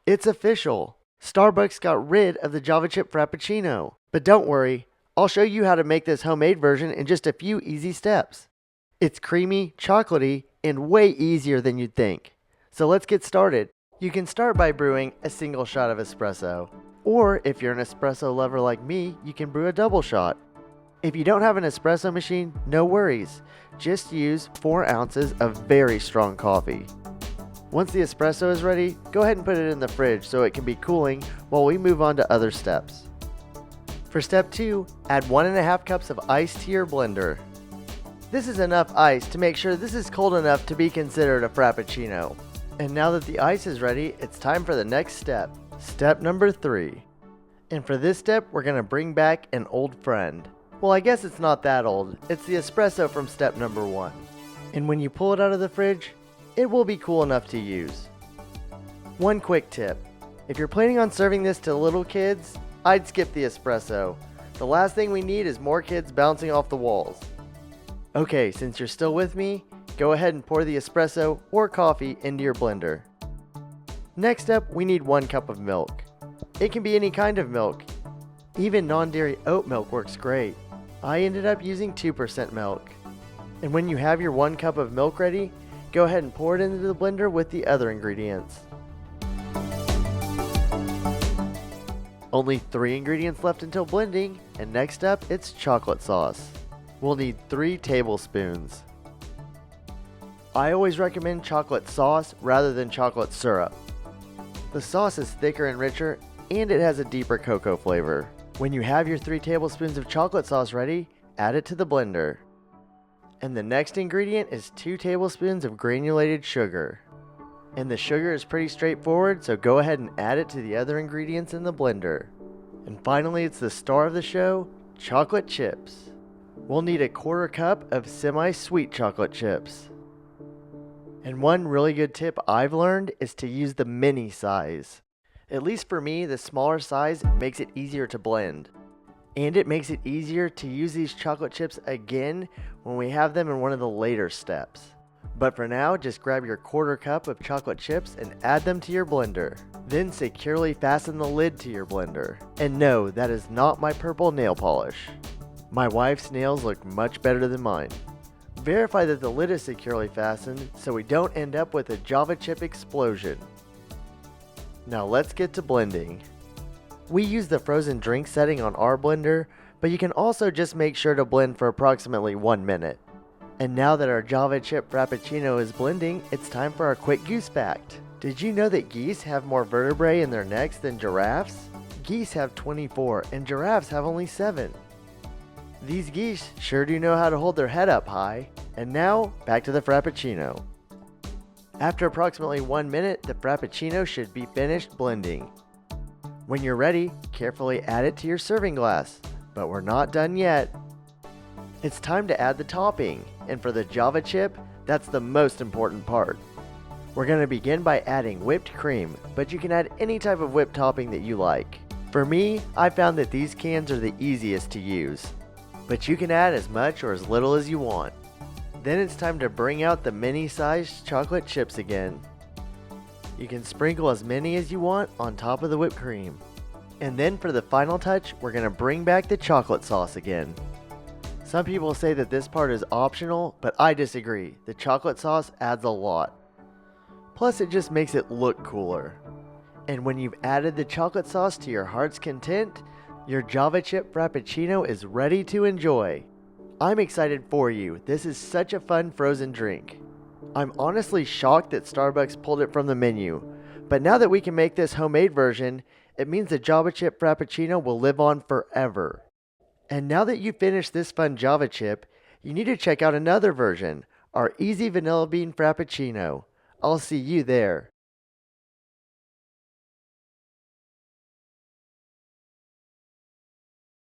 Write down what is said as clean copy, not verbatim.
It's official! Starbucks got rid of the Java Chip Frappuccino. But don't worry, I'll show you how to make this homemade version in just a few easy steps. It's creamy, chocolatey, and way easier than you'd think. So let's get started. You can start by brewing a single shot of espresso. Or if you're an espresso lover like me, you can brew a double shot. If you don't have an espresso machine, no worries. Just use 4 ounces of very strong coffee. Once the espresso is ready, go ahead and put it in the fridge so it can be cooling while we move on to other steps. For step 2, add 1.5 cups of ice to your blender. This is enough ice to make sure this is cold enough to be considered a frappuccino. And now that the ice is ready, it's time for the next step. Step number 3. And for this step, we're going to bring back an old friend. Well, I guess it's not that old. It's the espresso from step number 1. And when you pull it out of the fridge, it will be cool enough to use. One quick tip. If you're planning on serving this to little kids, I'd skip the espresso. The last thing we need is more kids bouncing off the walls. Okay, since you're still with me, go ahead and pour the espresso or coffee into your blender. Next up, we need 1 cup of milk. It can be any kind of milk. Even non-dairy oat milk works great. I ended up using 2% milk. And when you have your 1 cup of milk ready, go ahead and pour it into the blender with the other ingredients. Only 3 ingredients left until blending, and next up it's chocolate sauce. We'll need 3 tablespoons. I always recommend chocolate sauce rather than chocolate syrup. The sauce is thicker and richer, and it has a deeper cocoa flavor. When you have your 3 tablespoons of chocolate sauce ready, add it to the blender. And the next ingredient is 2 tablespoons of granulated sugar. And the sugar is pretty straightforward, so go ahead and add it to the other ingredients in the blender. And finally, it's the star of the show, chocolate chips. We'll need a 1/4 cup of semi-sweet chocolate chips. And one really good tip I've learned is to use the mini size. At least for me, the smaller size makes it easier to blend. And it makes it easier to use these chocolate chips again when we have them in one of the later steps. But for now, just grab your 1/4 cup of chocolate chips and add them to your blender. Then securely fasten the lid to your blender. And no, that is not my purple nail polish. My wife's nails look much better than mine. Verify that the lid is securely fastened so we don't end up with a Java chip explosion. Now let's get to blending. We use the frozen drink setting on our blender, but you can also just make sure to blend for approximately 1 minute. And now that our Java Chip Frappuccino is blending, it's time for our quick goose fact. Did you know that geese have more vertebrae in their necks than giraffes? Geese have 24 and giraffes have only 7. These geese sure do know how to hold their head up high. And now, back to the Frappuccino. After approximately 1 minute, the Frappuccino should be finished blending. When you're ready, carefully add it to your serving glass. But we're not done yet. It's time to add the topping, and for the Java chip, that's the most important part. We're going to begin by adding whipped cream, but you can add any type of whipped topping that you like. For me, I found that these cans are the easiest to use. But you can add as much or as little as you want. Then it's time to bring out the mini-sized chocolate chips again. You can sprinkle as many as you want on top of the whipped cream. And then for the final touch, we're going to bring back the chocolate sauce again. Some people say that this part is optional, but I disagree. The chocolate sauce adds a lot. Plus it just makes it look cooler. And when you've added the chocolate sauce to your heart's content, your Java Chip Frappuccino is ready to enjoy. I'm excited for you. This is such a fun frozen drink. I'm honestly shocked that Starbucks pulled it from the menu, but now that we can make this homemade version, it means the Java Chip Frappuccino will live on forever. And now that you've finished this fun Java chip, you need to check out another version, our Easy Vanilla Bean Frappuccino. I'll see you there.